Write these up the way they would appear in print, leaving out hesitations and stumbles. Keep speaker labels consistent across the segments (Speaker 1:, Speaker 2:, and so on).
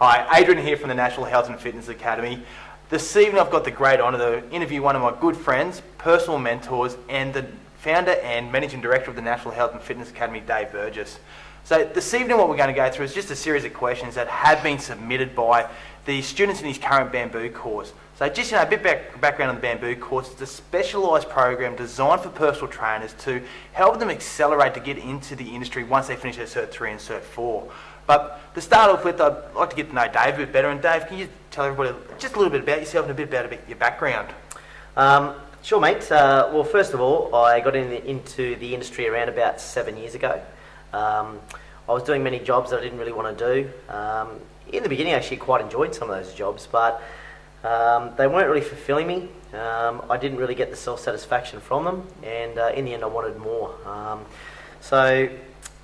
Speaker 1: Hi, Adrian here from the National Health and Fitness Academy. This evening I've got the great honour to interview one of my good friends, personal mentors, and the founder and managing director of the National Health and Fitness Academy, Dave Burgis. So this evening what we're going to go through is just a series of questions that have been submitted by the students in his current Bamboo course. So just a bit background on the Bamboo course. It's a specialised program designed for personal trainers to help them accelerate to get into the industry once they finish their Cert 3 and Cert 4. But to start off with, I'd like to get to know Dave a bit better. And Dave, can you tell everybody just a little bit about yourself and a bit about your background?
Speaker 2: Sure, mate. Well, first of all, I got into the industry around about 7 years ago. I was doing many jobs that I didn't really want to do. In the beginning, I actually quite enjoyed some of those jobs, but they weren't really fulfilling me. I didn't really get the self-satisfaction from them, and in the end, I wanted more. So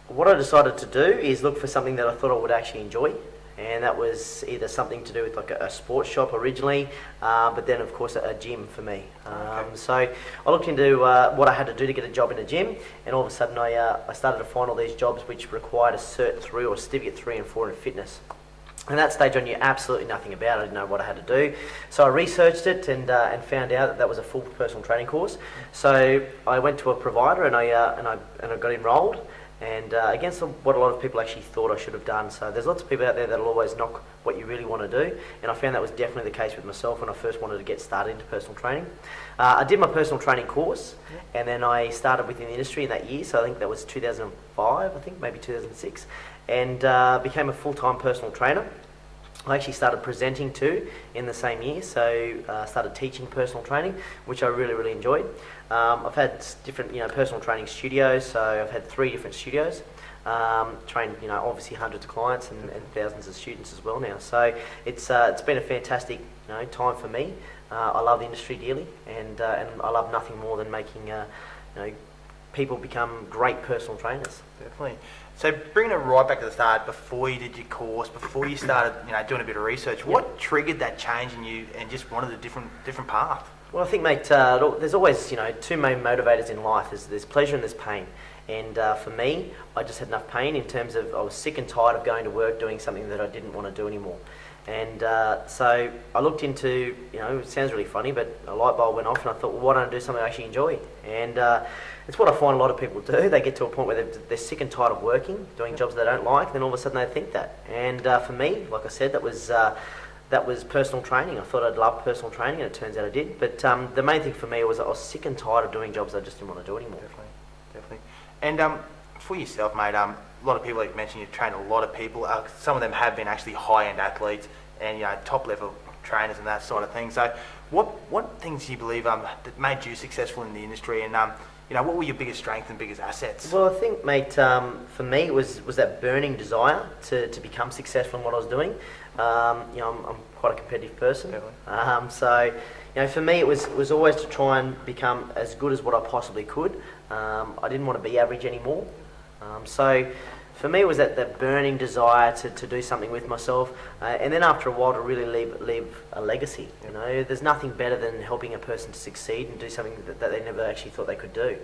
Speaker 2: what I decided to do is look for something that I thought I would actually enjoy, and that was either something to do with like a sports shop originally, but then of course a gym for me. So I looked into what I had to do to get a job in a gym, and all of a sudden I started to find all these jobs which required a Cert 3 or Certificate 3 and 4 in fitness. And at that stage I knew absolutely nothing about it. I didn't know what I had to do. So I researched it and found out that that was a full personal training course. So I went to a provider and I got enrolled. And against what a lot of people actually thought I should have done. So there's lots of people out there that'll always knock what you really want to do, and I found that was definitely the case with myself when I first wanted to get started into personal training. I did my personal training course, and then I started within the industry in that year, so I think that was 2005, I think maybe 2006, and became a full-time personal trainer. I actually started presenting too in the same year, so started teaching personal training, which I really enjoyed. I've had different personal training studios, so I've had 3 different studios, trained obviously hundreds of clients and thousands of students as well now. So it's been a fantastic time for me. I love the industry dearly, and I love nothing more than making people become great personal trainers.
Speaker 1: Definitely. So bringing it right back to the start, before you did your course, before you started doing a bit of research, what triggered that change in you and just wanted a different path?
Speaker 2: Well, I think, mate, there's always 2 main motivators in life. There's pleasure and there's pain. And for me, I just had enough pain in terms of I was sick and tired of going to work doing something that I didn't want to do anymore. And so I looked into, it sounds really funny, but a light bulb went off and I thought, well, why don't I do something I actually enjoy? And it's what I find a lot of people do. They get to a point where they're sick and tired of working, doing jobs they don't like, then all of a sudden they think that. And for me, like I said, that was personal training. I thought I'd love personal training, and it turns out I did. But the main thing for me was I was sick and tired of doing jobs I just didn't want to do anymore.
Speaker 1: Definitely. And for yourself, mate, a lot of people, like you mentioned, you've trained a lot of people. Some of them have been actually high-end athletes and top-level trainers and that sort of thing. So what things do you believe that made you successful in the industry, and what were your biggest strengths and biggest assets?
Speaker 2: Well, I think, mate, for me it was that burning desire to become successful in what I was doing. I'm quite a competitive person. So for me it was always to try and become as good as what I possibly could. I didn't want to be average anymore. So for me it was that burning desire to do something with myself, and then after a while to really leave a legacy. There's nothing better than helping a person to succeed and do something that they never actually thought they could do.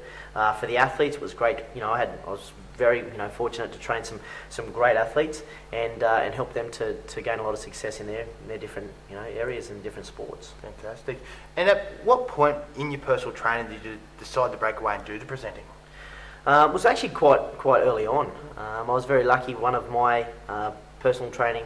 Speaker 2: For the athletes, it was great. I was very fortunate to train some great athletes and help them to gain a lot of success in their different areas and different sports.
Speaker 1: Fantastic. And at what point in your personal training did you decide to break away and do the presenting?
Speaker 2: It was actually quite early on. I was very lucky. One of my personal training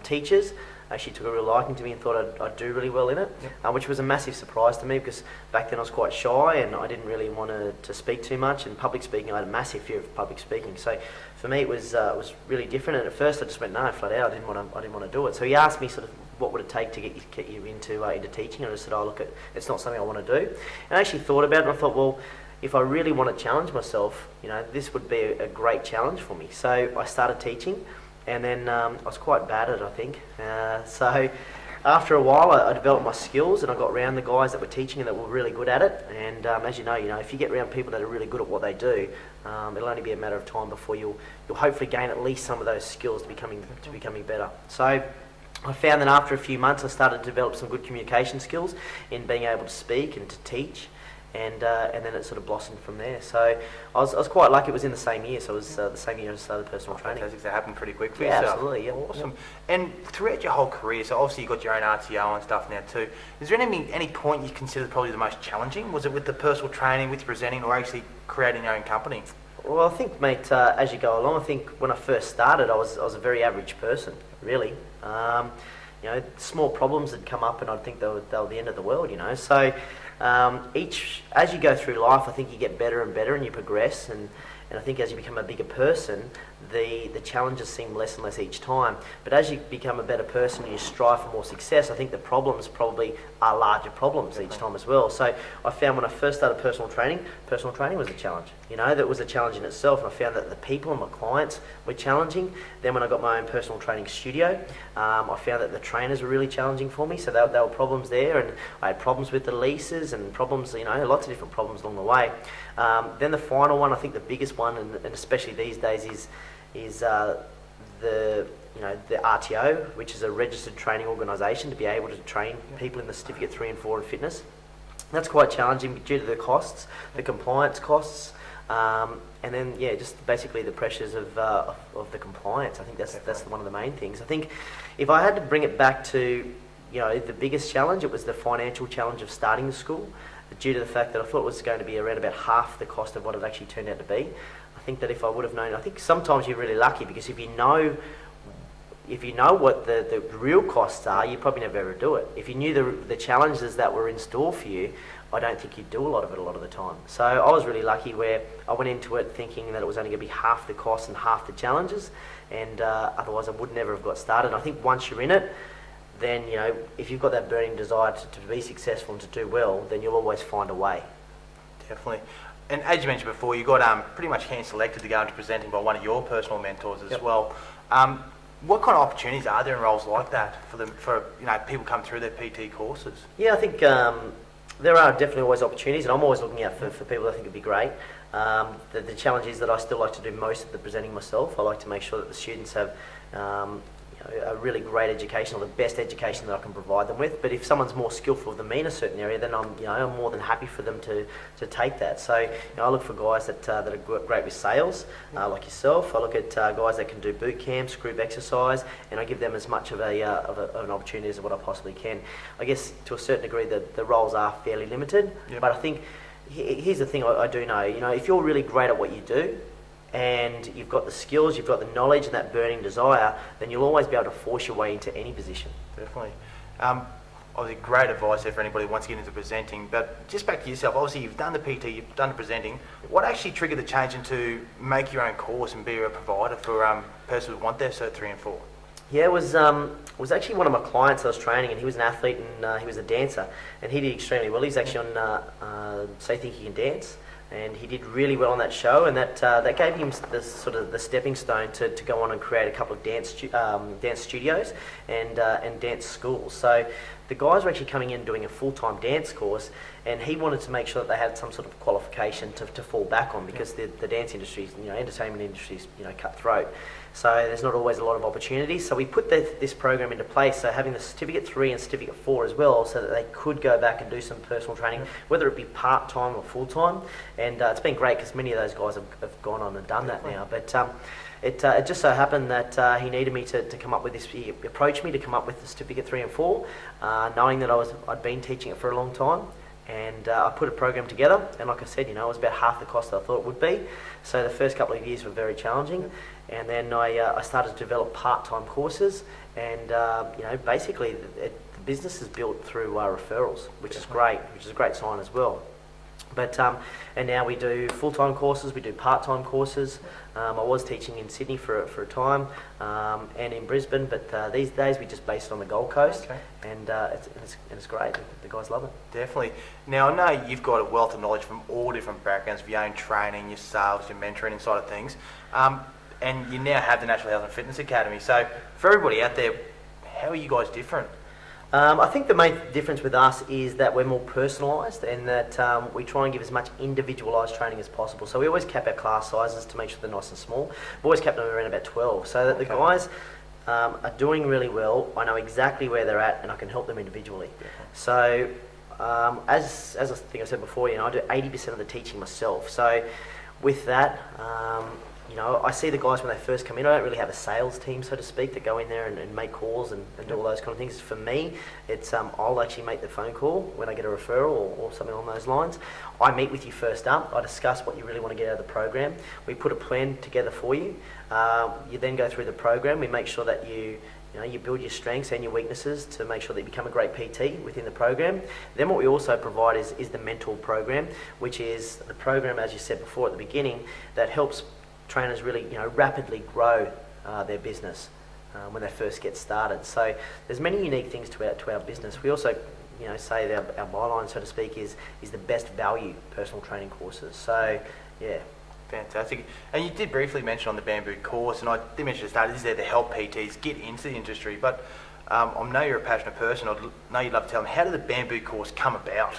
Speaker 2: teachers actually took a real liking to me and thought I'd do really well in it, which was a massive surprise to me because back then I was quite shy and I didn't really want to speak too much, and public speaking, I had a massive fear of public speaking. So for me it was really different, and at first I just went no, flat out. I didn't want to do it. So he asked me sort of what would it take to get you into teaching, and I just said, look, it's not something I want to do. And I actually thought about it and I thought, well, if I really want to challenge myself, this would be a great challenge for me. So I started teaching, and then I was quite bad at it, I think. So after a while, I developed my skills, and I got around the guys that were teaching and that were really good at it. And as you know, if you get around people that are really good at what they do, it'll only be a matter of time before you'll hopefully gain at least some of those skills to becoming better. So I found that after a few months, I started to develop some good communication skills in being able to speak and to teach. and then it sort of blossomed from there. So I was quite lucky. It was in the same year, so it was the same year I started personal training.
Speaker 1: Fantastic. That happened pretty quick for
Speaker 2: Yeah,
Speaker 1: yourself.
Speaker 2: absolutely. Yep.
Speaker 1: Awesome. And throughout your whole career, so obviously you've got your own RTO and stuff now too. Is there any point you consider probably the most challenging? Was it with the personal training, with presenting, or actually creating your own company?
Speaker 2: Well, I think, mate, as you go along, I think when I first started, I was a very average person, really. Small problems had come up, and I'd think they were the end of the world, So as you go through life, I think you get better and better, and you progress, and I think as you become a bigger person, the challenges seem less and less each time. But as you become a better person and you strive for more success, I think the problems probably are larger problems each time as well. So I found when I first started personal training was a challenge. That was a challenge in itself, and I found that the people and my clients were challenging. Then when I got my own personal training studio, I found that the trainers were really challenging for me. So there were problems there, and I had problems with the leases and problems, lots of different problems along the way. Then the final one, I think the biggest one, and especially these days, is the RTO, which is a registered training organisation, to be able to train people in the Certificate 3 and 4 in fitness. That's quite challenging due to the costs, the compliance costs, and then just basically the pressures of the compliance. I think that's one of the main things. I think if I had to bring it back to the biggest challenge, it was the financial challenge of starting the school, due to the fact that I thought it was going to be around about half the cost of what it actually turned out to be. I think that if I would have known, I think sometimes you're really lucky, because if you know what the real costs are, you probably never ever do it. If you knew the challenges that were in store for you, I don't think you'd do a lot of it a lot of the time. So I was really lucky where I went into it thinking that it was only going to be half the cost and half the challenges, and otherwise I would never have got started. And I think once you're in it, then if you've got that burning desire to be successful and to do well, then you'll always find a way.
Speaker 1: Definitely. And as you mentioned before, you got pretty much hand-selected to go into presenting by one of your personal mentors as well. What kind of opportunities are there in roles like that for people come through their PT courses?
Speaker 2: Yeah, I think there are definitely always opportunities, and I'm always looking out for people that I think would be great. The challenge is that I still like to do most of the presenting myself. I like to make sure that the students have a really great education, or the best education that I can provide them with. But if someone's more skillful than me in a certain area, then I'm more than happy for them to take that. So I look for guys that are great with sales, like yourself. I look at guys that can do boot camps, group exercise, and I give them as much of an opportunity as what I possibly can. I guess to a certain degree the roles are fairly limited, but I think here's the thing I do know. If you're really great at what you do, and you've got the skills, you've got the knowledge and that burning desire, then you'll always be able to force your way into any position.
Speaker 1: Definitely. Obviously, great advice there for anybody who wants to get into presenting. But just back to yourself, obviously you've done the PT, you've done the presenting. What actually triggered the change into make your own course and be a provider for persons who want their Cert 3 and 4?
Speaker 2: Yeah, it was actually one of my clients I was training, and he was an athlete and he was a dancer, and he did extremely well. He's actually on So You Think You Can Dance, and he did really well on that show, and that gave him the stepping stone to go on and create a couple of dance studios and dance schools. So the guys were actually coming in doing a full-time dance course, and he wanted to make sure that they had some sort of qualification to fall back on, because the dance industry, entertainment industry is cutthroat. So there's not always a lot of opportunities. So we put this program into place, so having the Certificate 3 and Certificate 4 as well, so that they could go back and do some personal training, whether it be part-time or full-time. And it's been great, because many of those guys have gone on and done that now. But it just so happened that he needed me to come up with this. He approached me to come up with the Certificate 3 and 4, knowing that I'd been teaching it for a long time. And I put a program together, and like I said, it was about half the cost that I thought it would be. So the first couple of years were very challenging, and then I started to develop part-time courses, and basically the business is built through referrals, which is great, which is a great sign as well. But and now we do full-time courses, we do part-time courses. I was teaching in Sydney for a time, and in Brisbane, but these days we just base it on the Gold Coast, and it's great. The guys love it.
Speaker 1: Definitely. Now I know you've got a wealth of knowledge from all different backgrounds, your own training, your sales, your mentoring side of things, and you now have the National Health and Fitness Academy. So for everybody out there, how are you guys different?
Speaker 2: I think the main difference with us is that we're more personalised, and that we try and give as much individualised training as possible. So we always cap our class sizes to make sure they're nice and small. We've always kept them around about 12, so that the guys are doing really well. I know exactly where they're at, and I can help them individually. So As I think I said before, I do 80% of the teaching myself. So with that, I see the guys when they first come in. I don't really have a sales team, so to speak, that go in there and make calls and do all those kind of things. For me, it's I'll actually make the phone call when I get a referral or something along those lines. I meet with you first up. I discuss what you really want to get out of the program. We put a plan together for you. You then go through the program. We make sure that you build your strengths and your weaknesses to make sure that you become a great PT within the program. Then what we also provide is the mentor program, which is the program, as you said before at the beginning, that helps trainers really rapidly grow their business when they first get started. So there's many unique things to our business. We also say that our byline, so to speak, is the best value personal training courses. So yeah.
Speaker 1: Fantastic. And you did briefly mention on the Bamboo course, and I did mention at the start, this is there to help PTs get into the industry, but I know you're a passionate person. I know you'd love to tell them, how did the Bamboo course come about?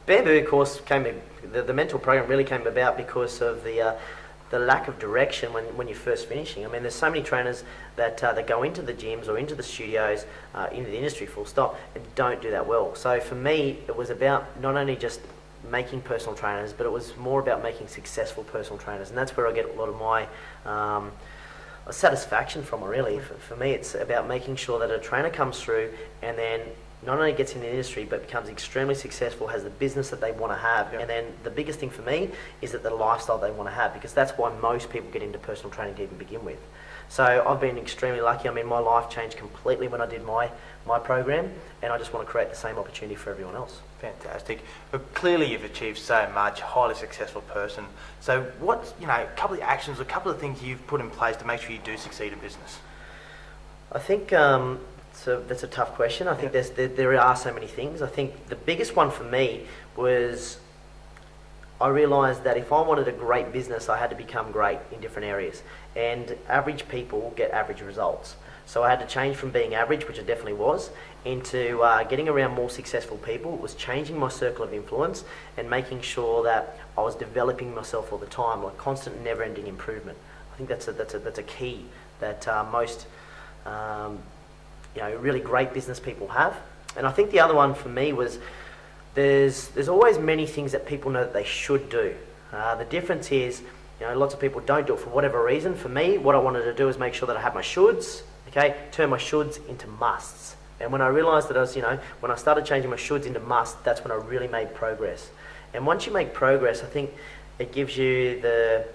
Speaker 2: Bamboo course the mentor program really came about because of the lack of direction when you're first finishing. I mean, there's so many trainers that go into the gyms or into the studios, into the industry full stop, and don't do that well. So for me, it was about not only just making personal trainers, but it was more about making successful personal trainers, and that's where I get a lot of my satisfaction from. Really, for me, it's about making sure that a trainer comes through and then not only gets in the industry but becomes extremely successful, has the business that they want to have, and then the biggest thing for me is that the lifestyle they want to have, because that's why most people get into personal training to even begin with. So I've been extremely lucky. I mean, my life changed completely when I did my program, and I just want to create the same opportunity for everyone else.
Speaker 1: Fantastic. But clearly you've achieved so much, highly successful person. So what, a couple of actions, a couple of things you've put in place to make sure you do succeed in business?
Speaker 2: I think that's a tough question. I think there are so many things. I think the biggest one for me was I realised that if I wanted a great business, I had to become great in different areas. And average people get average results. So I had to change from being average, which I definitely was, into getting around more successful people. It was changing my circle of influence and making sure that I was developing myself all the time, like constant, never-ending improvement. I think that's a key that most really great business people have. And I think the other one for me was there's always many things that people know that they should do. The difference is, lots of people don't do it for whatever reason. For me, what I wanted to do is make sure that I had my shoulds, turn my shoulds into musts. And when I realised that when I started changing my shoulds into musts, that's when I really made progress. And once you make progress, I think it gives you the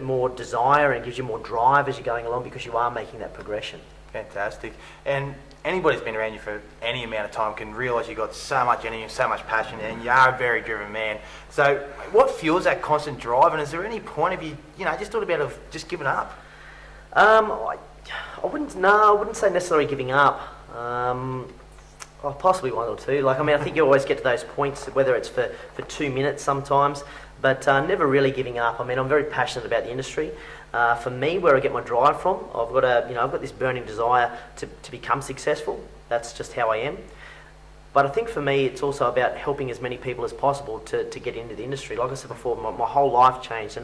Speaker 2: more desire and gives you more drive as you're going along, because you are making that progression.
Speaker 1: Fantastic. And anybody who's been around you for any amount of time can realise you've got so much energy and so much passion, and you are a very driven man. So what fuels that constant drive, and is there any point of you, just thought about just giving up?
Speaker 2: I wouldn't say necessarily giving up. Possibly one or two. I think you always get to those points, whether it's for 2 minutes sometimes, but never really giving up. I mean, I'm very passionate about the industry. For me, where I get my drive from, I've got this burning desire to become successful. That's just how I am. But I think for me, it's also about helping as many people as possible to get into the industry. Like I said before, my whole life changed,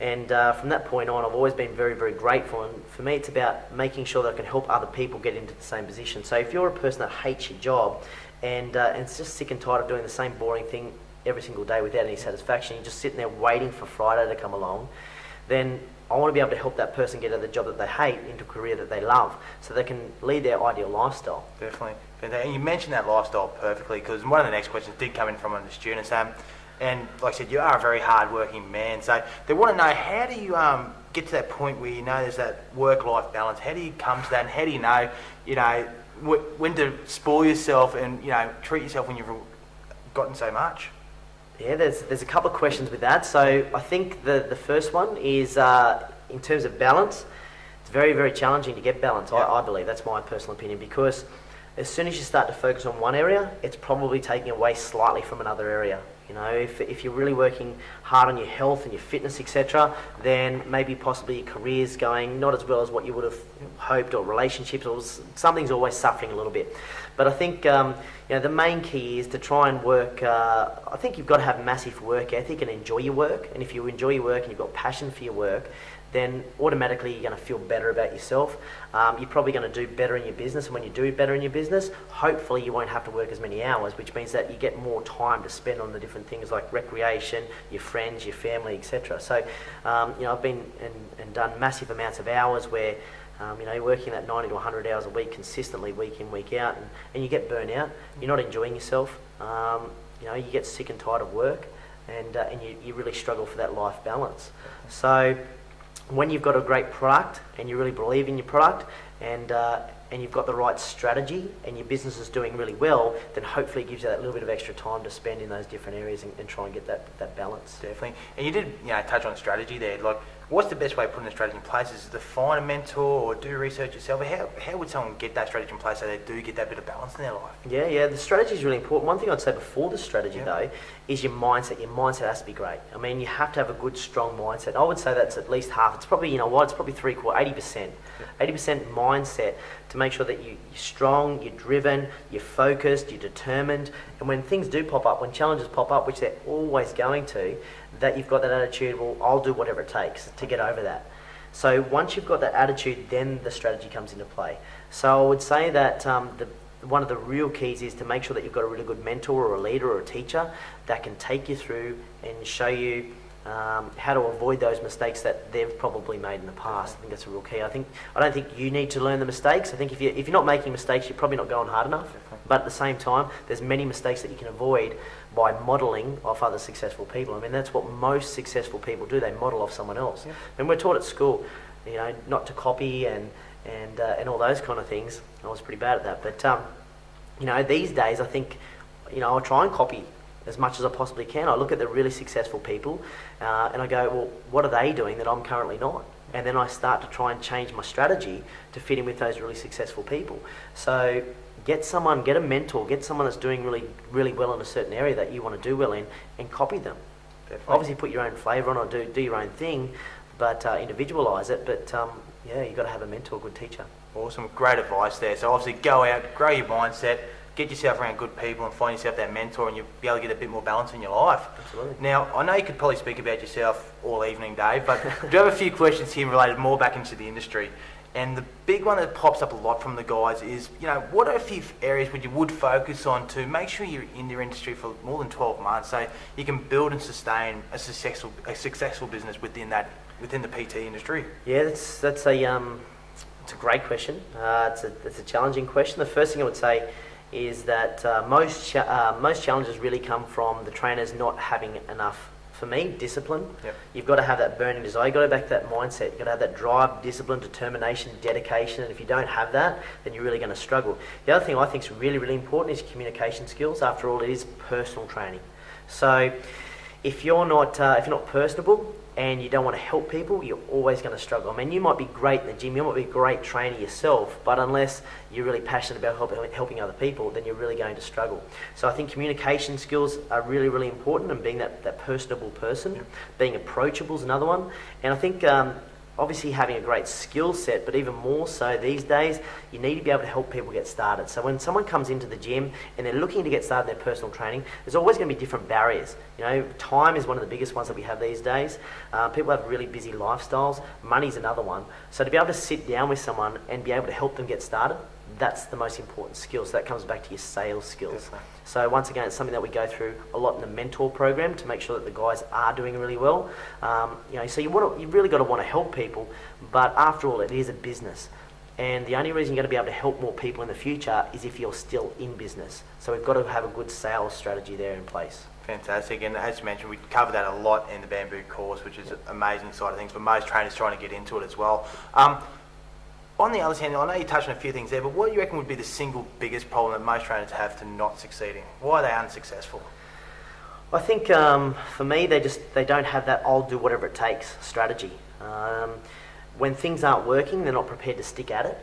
Speaker 2: and from that point on, I've always been very, very grateful. And for me, it's about making sure that I can help other people get into the same position. So if you're a person that hates your job and it's just sick and tired of doing the same boring thing every single day without any satisfaction, you're just sitting there waiting for Friday to come along, then I want to be able to help that person get out of the job that they hate into a career that they love, so they can lead their ideal lifestyle.
Speaker 1: Definitely. And you mentioned that lifestyle perfectly, because one of the next questions did come in from one of the students. And like I said, you are a very hard-working man, so they want to know, how do you get to that point where there's that work-life balance? How do you come to that, and how do you know, when to spoil yourself and, treat yourself when you've gotten so much?
Speaker 2: Yeah, there's a couple of questions with that. So I think the first one is, in terms of balance, it's very, very challenging to get balance. Yeah. I believe, that's my personal opinion, because as soon as you start to focus on one area, it's probably taking away slightly from another area. If you're really working hard on your health and your fitness, etc., then maybe possibly your career's going not as well as what you would have hoped, or relationships, or something's always suffering a little bit. But I think, the main key is to try and work. I think you've got to have massive work ethic and enjoy your work. And if you enjoy your work and you've got passion for your work, then automatically you're going to feel better about yourself. You're probably going to do better in your business, and when you do better in your business, hopefully you won't have to work as many hours, which means that you get more time to spend on the different things like recreation, your friends, your family, etc. So, I've been and done massive amounts of hours where, you're working that 90 to 100 hours a week consistently, week in, week out, and you get burnt out. You're not enjoying yourself. You get sick and tired of work, and you really struggle for that life balance. So, when you've got a great product and you really believe in your product and you've got the right strategy and your business is doing really well, then hopefully it gives you that little bit of extra time to spend in those different areas and try and get that balance.
Speaker 1: Definitely. And you did touch on strategy there. Like, what's the best way of putting a strategy in place? Is it to find a mentor or do research yourself? How would someone get that strategy in place so they do get that bit of balance in their life?
Speaker 2: Yeah, the strategy is really important. One thing I'd say before the strategy though is your mindset. Your mindset has to be great. I mean, you have to have a good, strong mindset. I would say that's at least half. It's probably, it's probably 80%. 80% mindset to make sure that you're strong, you're driven, you're focused, you're determined, and when things do pop up, when challenges pop up, which they're always going to, that you've got that attitude, well, I'll do whatever it takes to get over that. So once you've got that attitude, then the strategy comes into play. So I would say that one of the real keys is to make sure that you've got a really good mentor or a leader or a teacher that can take you through and show you how to avoid those mistakes that they've probably made in the past. I think that's a real key. I don't think you need to learn the mistakes. I think if you're not making mistakes, you're probably not going hard enough. But at the same time, there's many mistakes that you can avoid by modelling off other successful people. I mean, that's what most successful people do. They model off someone else. Yeah. And we're taught at school, not to copy and all those kind of things. I was pretty bad at that. But these days, I think, I'll try and copy as much as I possibly can. I look at the really successful people and I go, well, what are they doing that I'm currently not? And then I start to try and change my strategy to fit in with those really successful people. So get a mentor, get someone that's doing really, really well in a certain area that you want to do well in, and copy them. Definitely. Obviously put your own flavour on or do your own thing, but individualise it. But you've got to have a mentor, a good teacher.
Speaker 1: Awesome, great advice there. So obviously go out, grow your mindset, get yourself around good people and find yourself that mentor, and you'll be able to get a bit more balance in your life.
Speaker 2: Absolutely.
Speaker 1: Now, I know you could probably speak about yourself all evening, Dave, but do have a few questions here related more back into the industry. And the big one that pops up a lot from the guys is, what are a few areas where you would focus on to make sure you're in your industry for more than 12 months so you can build and sustain a successful business within the PT industry?
Speaker 2: Yeah, it's a great question. It's a challenging question. The first thing I would say is that most challenges really come from the trainers not having enough, for me, discipline.
Speaker 1: Yep.
Speaker 2: You've got to have that burning desire. You've got to go back to that mindset. You've got to have that drive, discipline, determination, dedication. And if you don't have that, then you're really going to struggle. The other thing I think is really, really important is communication skills. After all, it is personal training. So if you're not personable and you don't want to help people, you're always going to struggle. I mean, you might be great in the gym, you might be a great trainer yourself, but unless you're really passionate about helping other people, then you're really going to struggle. So I think communication skills are really, really important, and being that personable person.
Speaker 1: Yep.
Speaker 2: Being approachable is another one. And I think obviously having a great skill set, but even more so these days, you need to be able to help people get started. So when someone comes into the gym and they're looking to get started in their personal training, there's always going to be different barriers. Time is one of the biggest ones that we have these days. People have really busy lifestyles. Money's another one. So to be able to sit down with someone and be able to help them get started, that's the most important skill. So that comes back to your sales skills.
Speaker 1: Definitely.
Speaker 2: So once again, it's something that we go through a lot in the mentor program to make sure that the guys are doing really well. So you really got to want to help people, but after all, it is a business. And the only reason you're going to be able to help more people in the future is if you're still in business. So we've got to have a good sales strategy there in place.
Speaker 1: Fantastic, and as you mentioned, we cover that a lot in the Bamboo course, which is an amazing side of things for most trainers trying to get into it as well. On the other hand, I know you touched on a few things there, but what do you reckon would be the single biggest problem that most trainers have to not succeeding? Why are they unsuccessful?
Speaker 2: I think for me, they don't have that I'll do whatever it takes strategy. When things aren't working, they're not prepared to stick at it.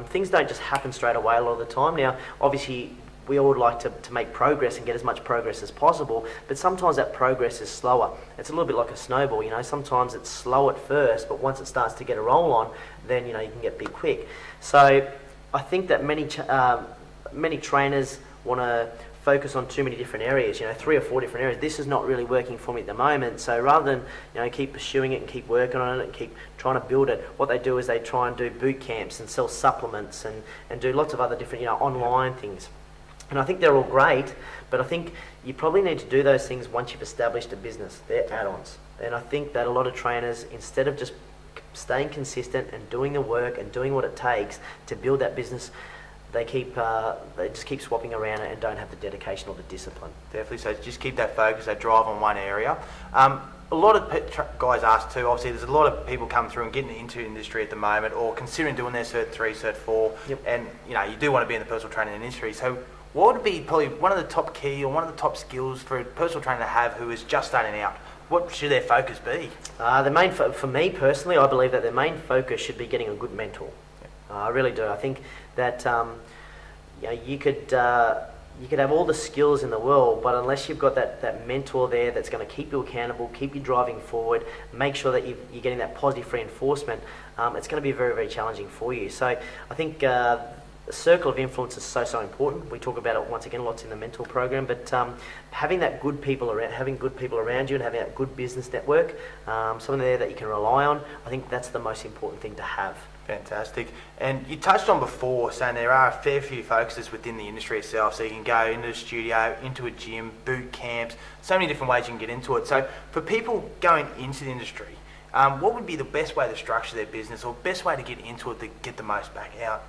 Speaker 2: Things don't just happen straight away a lot of the time. Now, obviously, we all would like to make progress and get as much progress as possible, but sometimes that progress is slower. It's a little bit like a snowball, sometimes it's slow at first, but once it starts to get a roll on, then you can get big quick. So I think that many trainers want to focus on too many different areas, 3 or 4 different areas. This is not really working for me at the moment. So rather than, keep pursuing it and keep working on it and keep trying to build it, what they do is they try and do boot camps and sell supplements and do lots of other different, online things. And I think they're all great, but I think you probably need to do those things once you've established a business. They're add-ons. And I think that a lot of trainers, instead of just staying consistent and doing the work and doing what it takes to build that business, they just keep swapping around and don't have the dedication or the discipline.
Speaker 1: Definitely. So just keep that focus, that drive on one area. A lot of guys ask too, obviously there's a lot of people come through and getting into industry at the moment or considering doing their Cert 3, Cert 4, and you do want to be in the personal training industry. So what would be probably one of the top key or one of the top skills for a personal trainer to have who is just starting out? What should their focus be?
Speaker 2: For me personally, I believe that their main focus should be getting a good mentor. I really do. I think that you could have all the skills in the world, but unless you've got that mentor there that's going to keep you accountable, keep you driving forward, make sure that you're getting that positive reinforcement, it's going to be very, very challenging for you. So I think the circle of influence is so important. We talk about it once again lots in the mentor program, but having good people around you and having that good business network, someone there that you can rely on, I think that's the most important thing to have.
Speaker 1: Fantastic. And you touched on before saying there are a fair few focuses within the industry itself. So you can go into a studio, into a gym, boot camps, so many different ways you can get into it. So for people going into the industry, what would be the best way to structure their business or best way to get into it to get the most back out?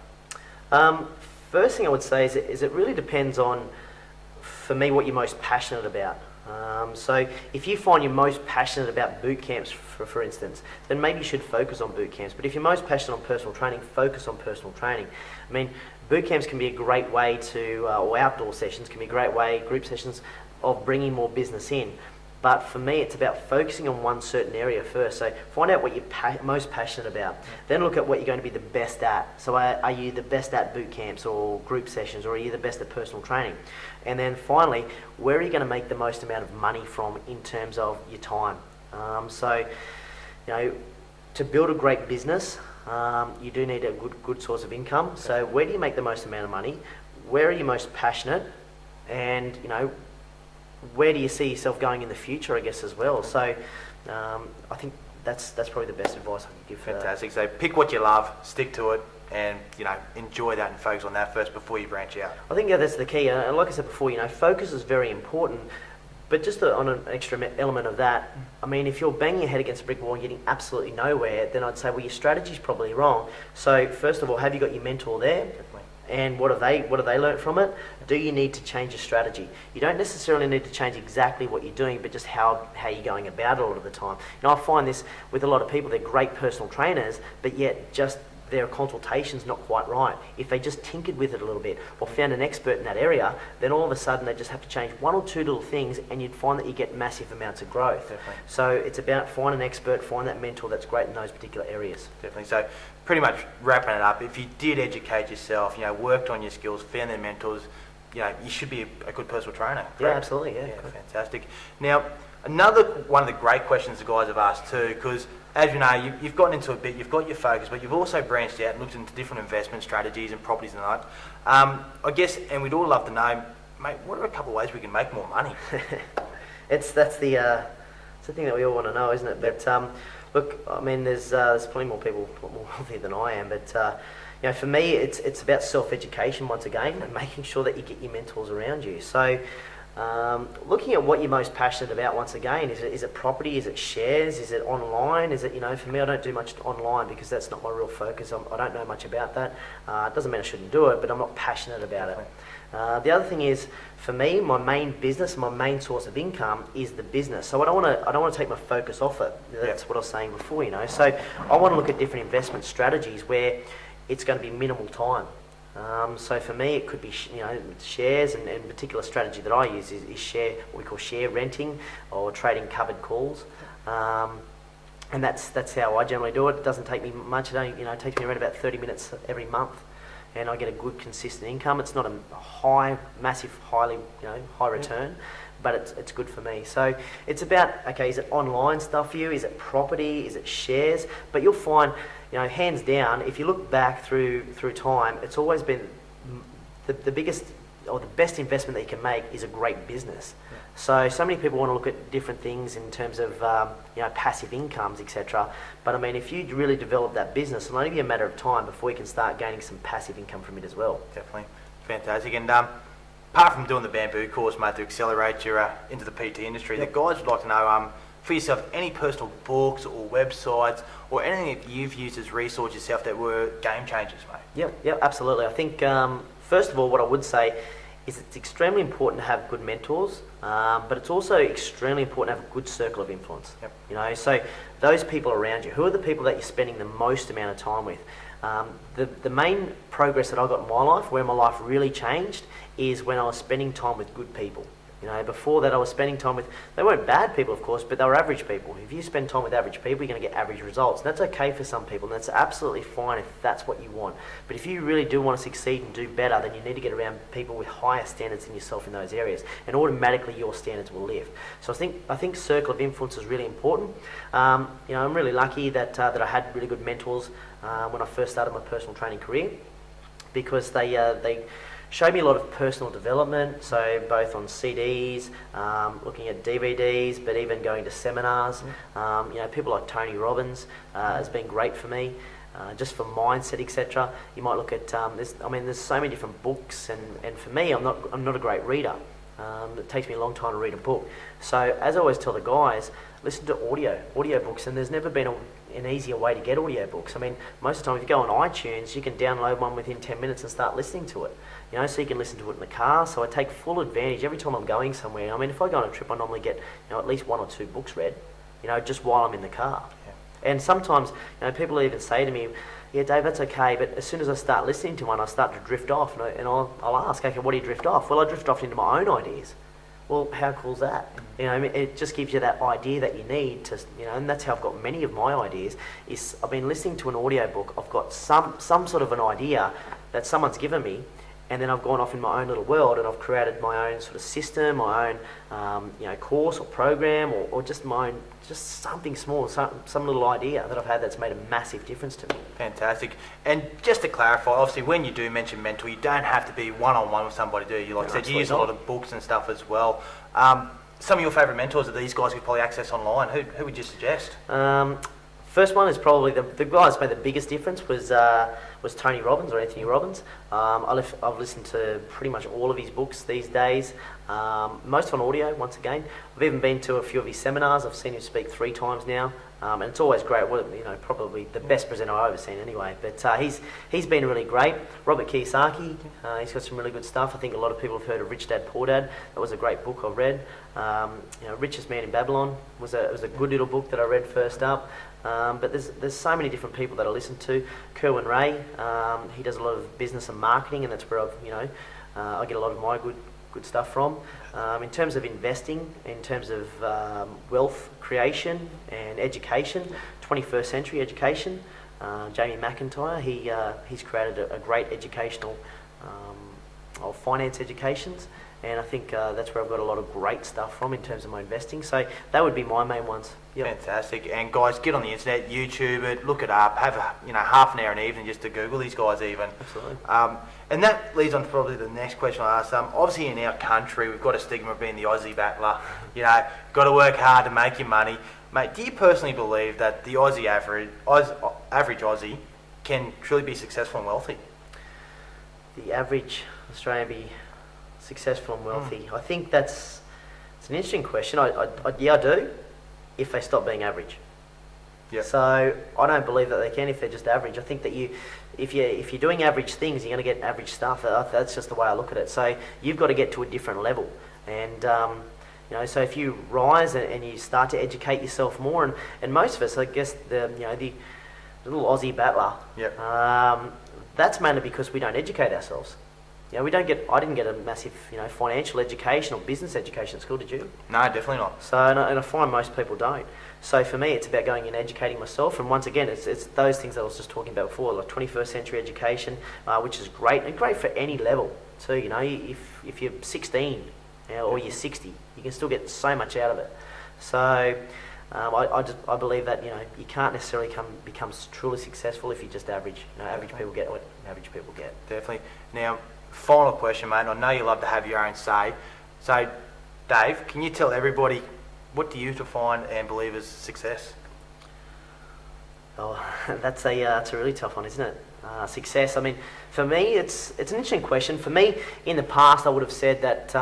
Speaker 2: First thing I would say is it really depends on, for me, what you're most passionate about. So if you find you're most passionate about boot camps, for instance, then maybe you should focus on boot camps. But if you're most passionate on personal training, focus on personal training. I mean, boot camps can be a great way to, or outdoor sessions can be a great way, group sessions, of bringing more business in. But for me, it's about focusing on one certain area first. So find out what you're most passionate about. Then look at what you're going to be the best at. So are you the best at boot camps or group sessions, or are you the best at personal training? And then finally, where are you going to make the most amount of money from in terms of your time? To build a great business, you do need a good source of income. So where do you make the most amount of money? Where are you most passionate? And, where do you see yourself going in the future, I guess, as well? So I think that's probably the best advice I can give.
Speaker 1: Fantastic. So pick what you love, stick to it, and enjoy that and focus on that first before you branch out.
Speaker 2: I think that's the key. And like I said before, focus is very important. But just on an extra element of that, I mean, if you're banging your head against a brick wall and getting absolutely nowhere, then I'd say, well, your strategy's probably wrong. So first of all, have you got your mentor there?
Speaker 1: Definitely.
Speaker 2: And what have they learnt from it? Do you need to change your strategy? You don't necessarily need to change exactly what you're doing, but just how you're going about it a lot of the time. I find this with a lot of people. They're great personal trainers, but yet just their consultation's not quite right. If they just tinkered with it a little bit or found an expert in that area, then all of a sudden they just have to change 1 or 2 little things, and you'd find that you get massive amounts of growth.
Speaker 1: Definitely.
Speaker 2: So it's about find an expert, find that mentor that's great in those particular areas.
Speaker 1: Definitely. So pretty much wrapping it up, if you did educate yourself, worked on your skills, found their mentors, you should be a good personal trainer. Correct?
Speaker 2: Yeah, absolutely. Yeah,
Speaker 1: fantastic. Now, another one of the great questions the guys have asked too, because as you know, you've gotten into a bit, you've got your focus, but you've also branched out and looked into different investment strategies and properties and that. I guess, and we'd all love to know, mate, what are a couple of ways we can make more money?
Speaker 2: That's the thing that we all want to know, isn't it? But look, I mean, there's plenty more people more wealthy than I am, but for me, it's about self-education once again, and making sure that you get your mentors around you. So looking at what you're most passionate about once again, is it property, is it shares, is it online, is it, for me, I don't do much online because that's not my real focus. I don't know much about that. It doesn't mean I shouldn't do it, but I'm not passionate about it. The other thing is, for me, my main business, my main source of income is the business. So I don't want to take my focus off it. That's what I was saying before, So I want to look at different investment strategies where it's going to be minimal time. So for me, it could be shares, and in particular strategy that I use is what we call share renting or trading covered calls, and that's how I generally do it. It doesn't take me much. It takes me around about 30 minutes every month, and I get a good consistent income. It's not a massive, high return, but it's good for me. So it's about, okay, is it online stuff for you? Is it property? Is it shares? But you'll find, hands down, if you look back through time, it's always been the biggest or the best investment that you can make is a great business.
Speaker 1: Yeah.
Speaker 2: So many people want to look at different things in terms of passive incomes, etc. But I mean, if you really develop that business, it'll only be a matter of time before you can start gaining some passive income from it as well.
Speaker 1: Definitely. Fantastic. And apart from doing the bamboo course, mate, to accelerate your into the PT industry, the guys would like to know for yourself any personal books or websites or anything that you've used as resource yourself that were game changers, mate.
Speaker 2: Yep, absolutely. I think first of all, what I would say is it's extremely important to have good mentors, but it's also extremely important to have a good circle of influence.
Speaker 1: Yep.
Speaker 2: You know, so those people around you, who are the people that you're spending the most amount of time with? The main progress that I got in my life, where my life really changed, is when I was spending time with good people. You know, before that I was spending time with, they weren't bad people of course, but they were average people. If you spend time with average people, you're going to get average results. And that's okay for some people, and that's absolutely fine if that's what you want. But if you really do want to succeed and do better, then you need to get around people with higher standards than yourself in those areas, and automatically your standards will lift. So I think circle of influence is really important. I'm really lucky that I had really good mentors when I first started my personal training career, because they showed me a lot of personal development, so both on CDs, looking at DVDs, but even going to seminars. People like Tony Robbins has been great for me, just for mindset, etc. You might look at there's so many different books, and for me, I'm not a great reader. It takes me a long time to read a book. So as I always tell the guys, listen to audiobooks, and there's never been an easier way to get audiobooks. I mean, most of the time if you go on iTunes, you can download one within 10 minutes and start listening to it. You know, so you can listen to it in the car. So I take full advantage every time I'm going somewhere. I mean, if I go on a trip, I normally get at least 1 or 2 books read, just while I'm in the car. Yeah. And sometimes, people even say to me, yeah, Dave, that's okay, but as soon as I start listening to one, I start to drift off, and I'll ask, okay, what do you drift off? Well, I drift off into my own ideas. Well, how cool is that? It just gives you that idea that you need to, and that's how I've got many of my ideas, is I've been listening to an audiobook, I've got some sort of an idea that someone's given me, and then I've gone off in my own little world, and I've created my own sort of system, my own course or program, or just something small, some little idea that I've had that's made a massive difference to me.
Speaker 1: Fantastic. And just to clarify, obviously when you do mention mentor, you don't have to be one-on-one with somebody, do you? Like I said, you use a lot of books and stuff as well. Some of your favourite mentors that these guys could probably access online, who would you suggest?
Speaker 2: First one is probably the guy that's made the biggest difference was Tony Robbins or Anthony Robbins. I've listened to pretty much all of his books these days, most on audio once again. I've even been to a few of his seminars. I've seen him speak 3 times now, and it's always great. Probably the best presenter I've ever seen anyway. But he's been really great. Robert Kiyosaki, he's got some really good stuff. I think a lot of people have heard of Rich Dad Poor Dad. That was a great book I've read. Richest Man in Babylon was a good little book that I read first up. But there's so many different people that I listen to. Kerwin Ray, he does a lot of business and marketing, and that's where I get a lot of my good stuff from. In terms of investing, in terms of wealth creation and education, 21st century education, Jamie McIntyre, he's created a great educational finance educations. And I think that's where I've got a lot of great stuff from in terms of my investing. So that would be my main ones. Yep.
Speaker 1: Fantastic. And guys, get on the internet, YouTube it, look it up, have half an hour an evening just to Google these guys even.
Speaker 2: Absolutely.
Speaker 1: And that leads on to probably the next question I asked. Obviously in our country, we've got a stigma of being the Aussie battler. Got to work hard to make your money. Mate, do you personally believe that the average Aussie can truly be successful and wealthy?
Speaker 2: The average Australian be successful and wealthy. I think it's an interesting question. I do, if they stop being average.
Speaker 1: Yep.
Speaker 2: So I don't believe that they can if they're just average. I think that if you're doing average things, you're going to get average stuff. That's just the way I look at it. So you've got to get to a different level, and so if you rise and you start to educate yourself more, and most of us, I guess, the little Aussie battler.
Speaker 1: Yep.
Speaker 2: That's mainly because we don't educate ourselves. I didn't get a massive, financial education or business education at school, did you?
Speaker 1: No, definitely not.
Speaker 2: So, and I find most people don't. So for me, it's about going and educating myself. And once again, it's those things that I was just talking about before, like 21st century education, which is great, and great for any level. So, if you're 16 or you're 60, you can still get so much out of it. So I believe that, you can't necessarily become truly successful if you're just average. Average people get what average people get.
Speaker 1: Definitely. Now, final question, mate. I know you love to have your own say. So, Dave, can you tell everybody what do you define and believe as success?
Speaker 2: Oh, it's a really tough one, isn't it? Success. I mean, for me, it's an interesting question. For me, in the past, I would have said that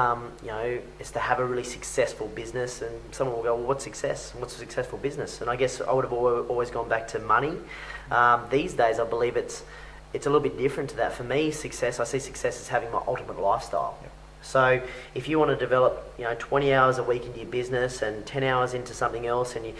Speaker 2: it's to have a really successful business. And someone will go, "Well, what's success? What's a successful business?" And I guess I would have always gone back to money. These days, I believe it's a little bit different to that. For me, I see success as having my ultimate lifestyle.
Speaker 1: Yep.
Speaker 2: So if you want to develop, 20 hours a week into your business and 10 hours into something else, and you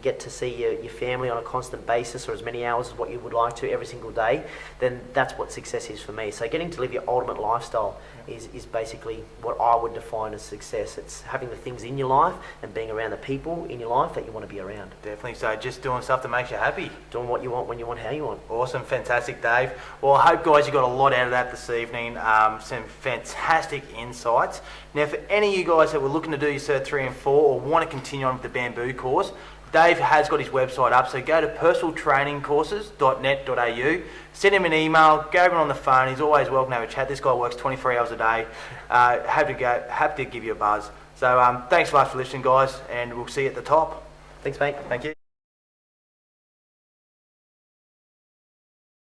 Speaker 2: get to see your family on a constant basis, or as many hours as what you would like to every single day, then that's what success is for me. So getting to live your ultimate lifestyle is basically what I would define as success. It's having the things in your life and being around the people in your life that you want to be around.
Speaker 1: Definitely. So just doing stuff that makes you happy.
Speaker 2: Doing what you want, when you want, how you want.
Speaker 1: Awesome. Fantastic, Dave. Well, I hope, guys, you got a lot out of that this evening. Some fantastic insights. Now, for any of you guys that were looking to do your Cert 3 and 4 or want to continue on with the Bamboo course, Dave has got his website up, so go to personaltrainingcourses.net.au, send him an email, grab him on the phone. He's always welcome to have a chat. This guy works 24 hours a day. Happy to give you a buzz. So thanks so much for listening, guys, and we'll see you at the top.
Speaker 2: Thanks, mate.
Speaker 1: Thank you.